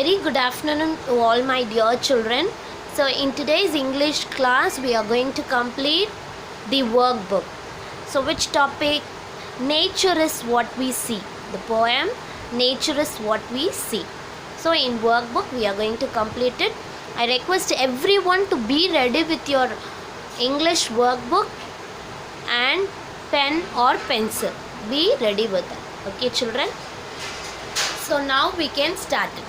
Very good afternoon to all my dear children. So in today's English class we are going to complete the workbook. So which topic? Nature is what we see. The poem Nature is what we see. So in workbook we are going to complete it. I request everyone to be ready with your English workbook and pen or pencil. Be ready with that. Okay children? So now we can start it.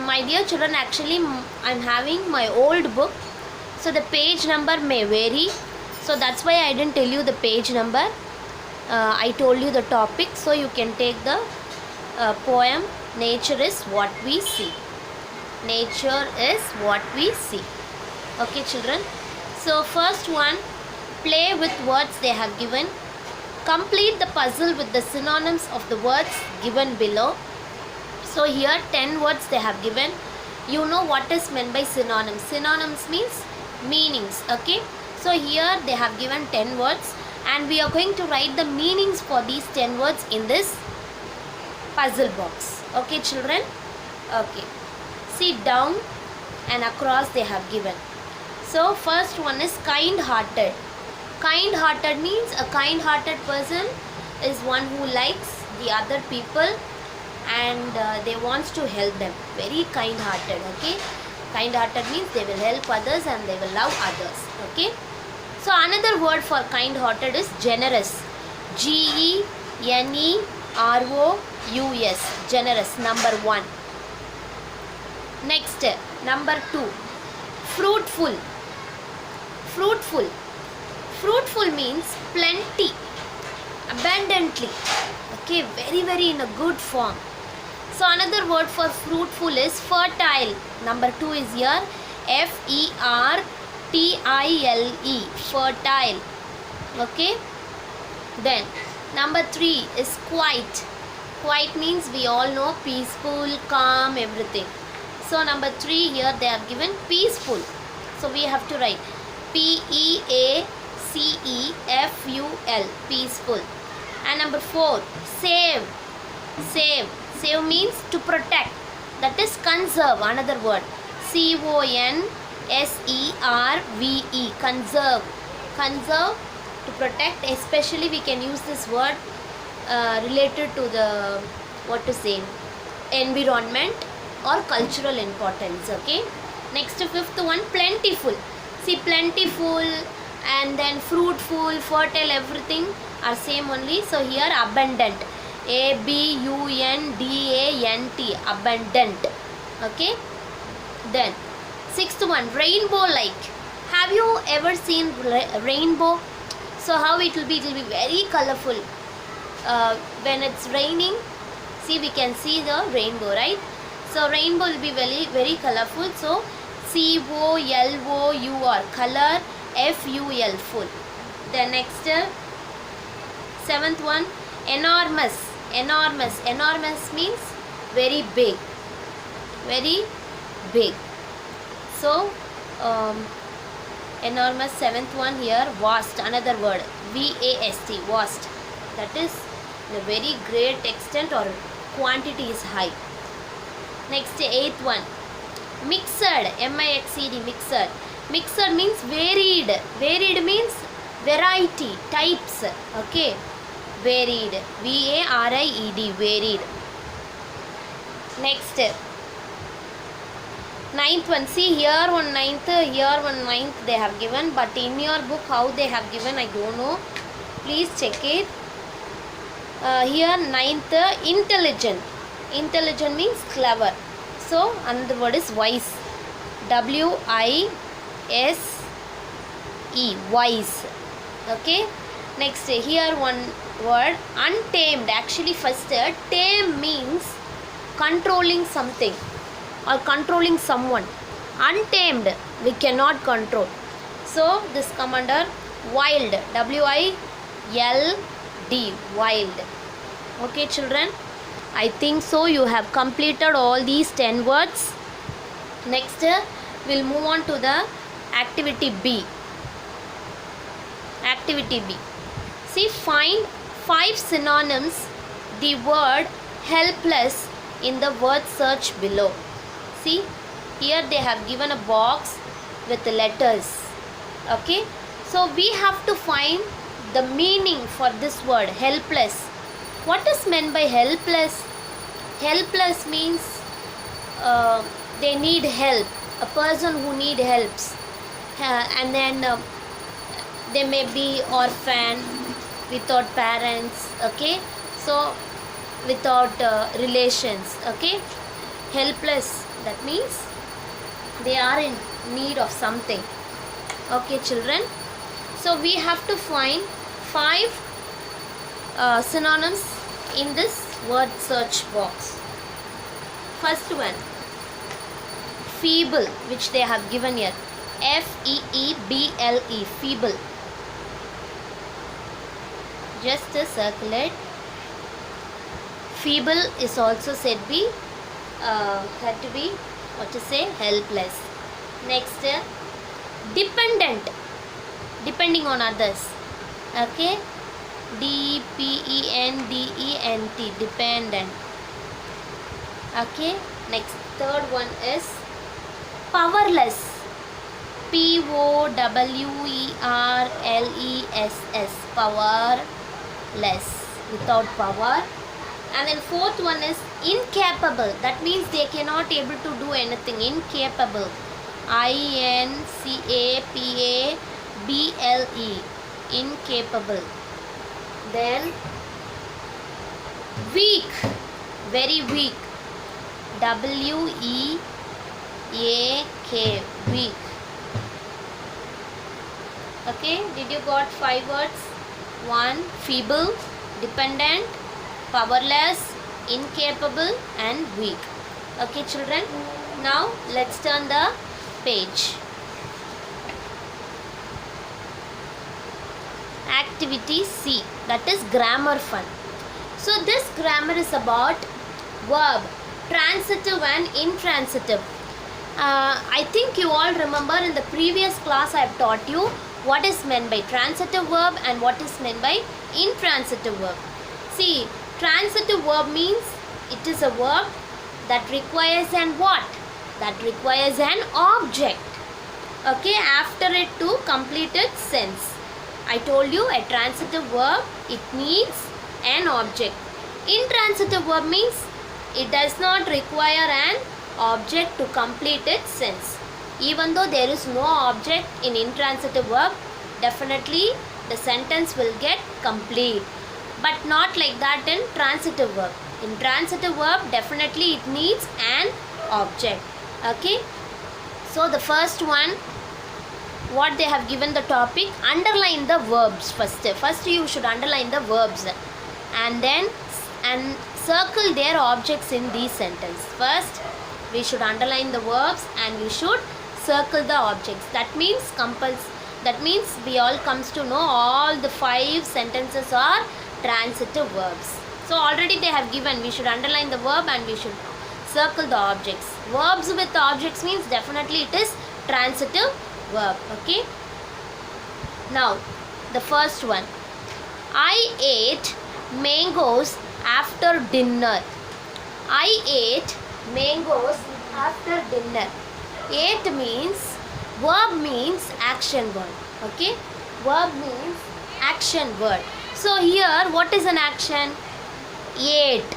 My dear children, actually I'm having my old book, so the page number may vary, so that's why I didn't tell you the page number. I told you the topic, so you can take the poem Nature is what we see. Nature is what we see. Okay children, so first one, play with words they have given. Complete the puzzle with the synonyms of the words given below. So here 10 words they have given. You know what is meant by synonyms. Synonyms means meanings. Okay. So here they have given 10 words and we are going to write the meanings for these 10 words in this puzzle box. Okay children. Okay. See down and across they have given. So first one is kind-hearted. Kind-hearted means a kind-hearted person is one who likes the other people and they wants to help them. Very kind-hearted. Okay, kind-hearted means they will help others and they will love others. Okay, so another word for kind-hearted is generous. Generous. Generous. Number 1. Next, number 2, fruitful. Fruitful. Fruitful means plenty, abundantly. Okay, very in a good form. So another word for fruitful is fertile. Number 2 is here, Fertile. Fertile. Okay. Then number 3 is quiet. Quiet means we all know peaceful, calm, everything. So number 3 here they have given peaceful. So we have to write Peaceful. Peaceful. And number 4, save. Save. Save means to protect. That is conserve. Another word. Conserve. Conserve. Conserve, to protect. Especially we can use this word related to the, environment or cultural importance. Okay. Next, 5th one, plentiful. See, plentiful and then fruitful, fertile, everything are same only. So here abundant. Abundant. Abundant. Okay. Then 6th one, rainbow like. Have you ever seen rainbow? So how it will be? It will be very colorful. When it's raining, see, we can see the rainbow, right? So rainbow will be very colorful. So COLOUR, color. FUL, full. The next 7th one, enormous. Enormous. Enormous means very big. Very big. So enormous. 7th one here, vast. Another word, VAST, vast. That is the very great extent or quantity is high. Next 8th one, mixed. MIXED, mixed. Mixed means varied. Varied means variety, types. Okay. Varied. VARIED. Varied. Next. 9th one. See, here one 9th, here one 9th they have given. But in your book how they have given, I don't know. Please check it. Here 9th, intelligent. Intelligent means clever. So another word is wise. WISE, wise. Okay. Next, here one word, untamed. Actually first, tame means controlling something or controlling someone. Untamed, we cannot control. So this come under wild. WILD, wild. Okay children, I think so you have completed all these 10 words. Next, we'll move on to the activity B. Activity B. See, find 5 synonyms the word helpless in the word search below. See, here they have given a box with the letters. Okay, so we have to find the meaning for this word helpless. What is meant by helpless? Helpless means they need help, a person who need helps, and then they may be orphan, without parents, okay, so without relations, okay. Helpless, that means they are in need of something. Okay children, so we have to find 5 synonyms in this word search box. First one, feeble, which they have given here, F-E-E-B-L-E, feeble. Just circle it. Feeble is also said to be what to say, helpless. Next, dependent, depending on others, okay, D-P-E-N-D-E-N-T, dependent, okay. Next, third one is powerless, P-O-W-E-R-L-E-S-S, powerless, without power. And then fourth one is incapable, that means they cannot able to do anything, incapable, I-N-C-A-P-A-B-L-E, incapable. Then weak, very weak, W-E-A-K, weak. Okay, did you got 5 words? 1, feeble, dependent, powerless, incapable and weak. Okay children, now let's turn the page. Activity C, that is grammar fun. So this grammar is about verb, transitive and intransitive. I think you all remember in the previous class I have taught you what is meant by transitive verb and what is meant by intransitive verb. See, transitive verb means it is a verb that requires an what? That requires an object, okay, after it to complete its sense. I told you a transitive verb, it needs an object. Intransitive verb means it does not require an object to complete its sense. Even though there is no object in intransitive verb, definitely the sentence will get complete. But not like that in transitive verb. In transitive verb, definitely it needs an object. Okay. So the first one, what they have given the topic, underline the verbs first. First you should underline the verbs and then circle their objects in these sentences. First we should underline the verbs and we should circle the objects. That means we all comes to know all the 5 sentences are transitive verbs. So already they have given, we should underline the verb and we should circle the objects. Verbs with objects means definitely it is transitive verb. Okay. Now the first one, I ate mangoes after dinner. I ate mangoes after dinner. Ate means, verb means action word. Okay. Verb means action word. So here what is an action? Ate.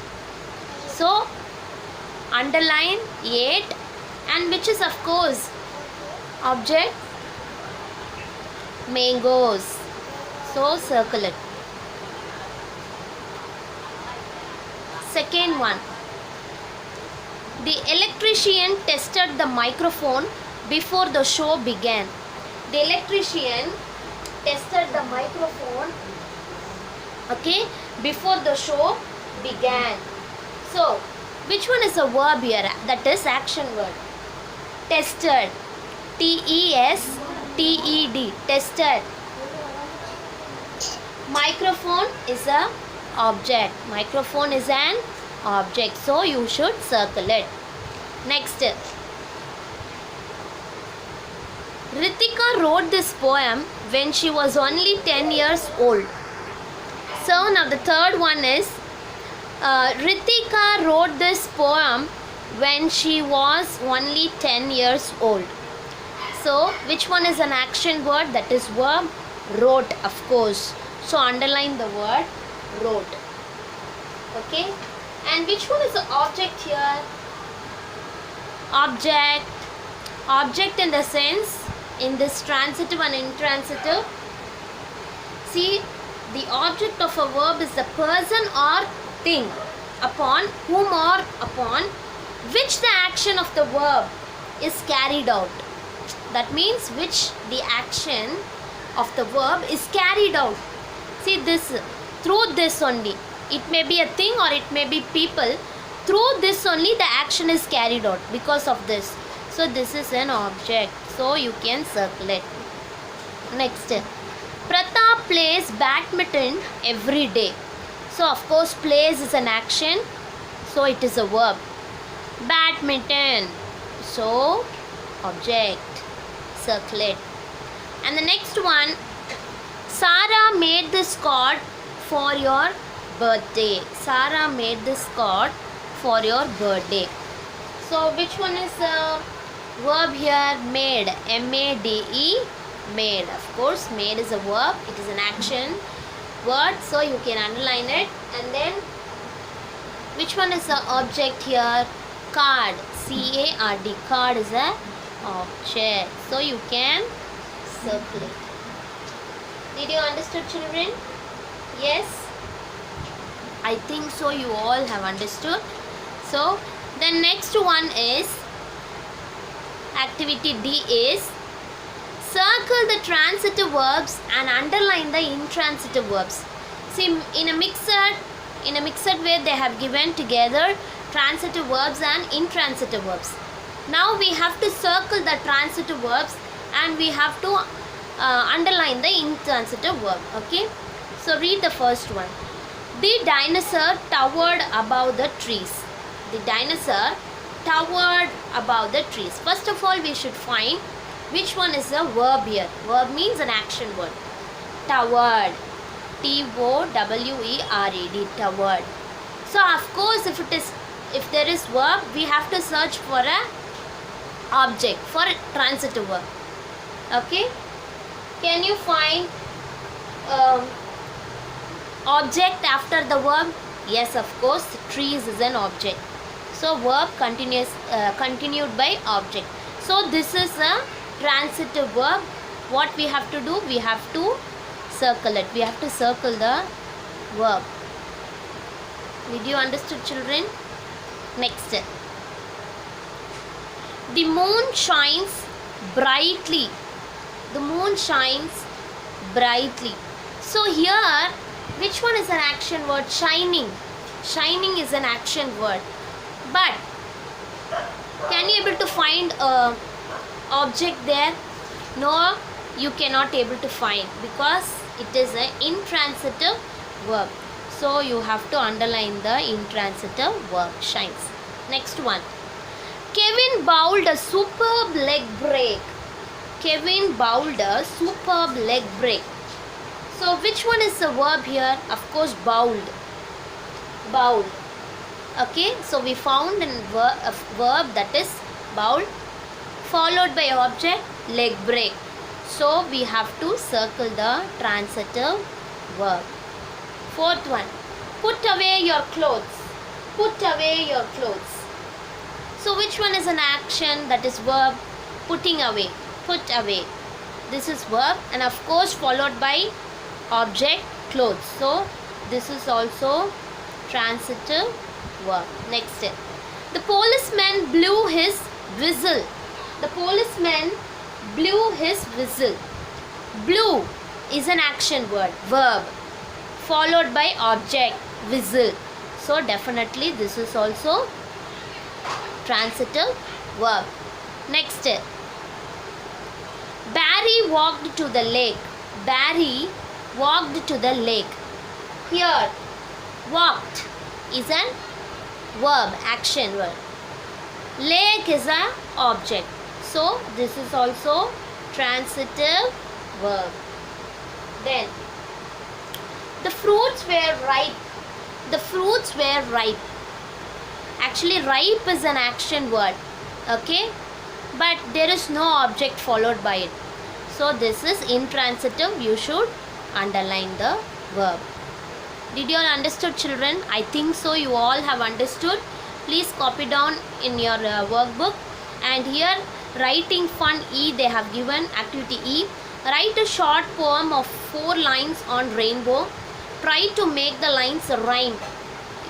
So underline ate, and which is of course object? Mangoes. So circle it. Second one, the electrician tested the microphone before the show began. The electrician tested the microphone, okay, before the show began. So which one is a verb here? That is action word. Tested, T-E-S-T-E-D, tested. Microphone is a object. Microphone is an object, so you should circle it. Next, Ritika wrote this poem when she was only 10 years old. So now the third one is Ritika wrote this poem when she was only 10 years old. So which one is an action word? That is verb. Wrote, of course. So underline the word wrote. Okay. And which one is the object here? Object. Object in the sense, in this transitive and intransitive. See, the object of a verb is the person or thing upon whom or upon which the action of the verb is carried out. That means which the action of the verb is carried out. See this, through this only. It may be a thing or it may be people. Through this only the action is carried out because of this. So this is an object. So you can circle it. Next. Pratap plays badminton every day. So of course plays is an action. So it is a verb. Badminton. So object. Circle it. And the next one. Sarah made this card for your birthday. Sarah made this card for your birthday. So which one is a verb here? Made. M-A-D-E. Made. Of course made is a verb. It is an action word. So you can underline it. And then which one is the object here? Card. C-A-R-D. Card is a object. So you can circle it. Did you understood, children? Yes? I think so you all have understood. So the next one is, activity D is, circle the transitive verbs and underline the intransitive verbs. See, in a mixed way they have given together transitive verbs and intransitive verbs. Now we have to circle the transitive verbs and we have to underline the intransitive verb. Okay, so read the first one. The dinosaur towered above the trees. The dinosaur towered above the trees. First of all, we should find which one is a verb here. Verb means an action word. Towered. T-O-W-E-R-E-D. Towered. So of course, if there is verb, we have to search for a object, for a transitive verb. Okay. Can you find object after the verb? Yes, of course, trees is an object. So verb continued by object. So this is a transitive verb. What we have to do? We have to circle it. We have to circle the verb. Did you understand, children? Next. The moon shines brightly. The moon shines brightly. So here, which one is an action word? Shining. Shining is an action word. But can you able to find a object there? No, you cannot able to find because it is an intransitive verb. So you have to underline the intransitive verb, shines. Next one. Kevin bowled a superb leg break. Kevin bowled a superb leg break. So which one is the verb here? Of course, bowled. Bowled. Okay, so we found a verb that is bowled, followed by object leg break. So we have to circle the transitive verb. Fourth one. Put away your clothes. Put away your clothes. So which one is an action? That is verb. Putting away. Put away. This is verb and of course followed by object clothes. So this is also transitive verb. Next. The policeman blew his whistle. The policeman blew his whistle. Blew is an action word, verb, followed by object, whistle. So definitely this is also transitive verb. Next. Barry walked to the lake. Barry walked to the lake. Here, walked is an verb, action word. Lake is an object. So this is also transitive verb. Then the fruits were ripe. The fruits were ripe. Actually, ripe is an action word, okay, but there is no object followed by it. So this is intransitive. You should underline the verb. Did you all understood, children? I think so. You all have understood. Please copy down in your workbook. And here, writing fun E, they have given activity E. Write a short poem of 4 lines on rainbow. Try to make the lines rhyme.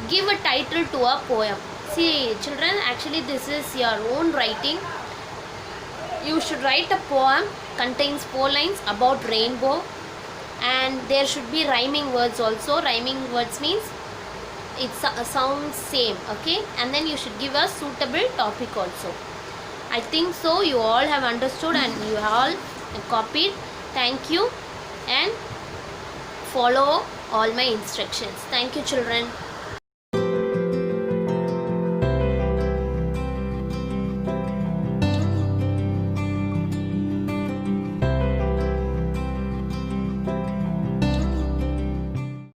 Give a title to a poem. See, children, actually this is your own writing. You should write a poem, contains 4 lines about rainbow, and there should be rhyming words also. Rhyming words means it sounds same, okay, and then you should give a suitable topic also. I think so you all have understood and you all copied. Thank you, and follow all my instructions. Thank you, children.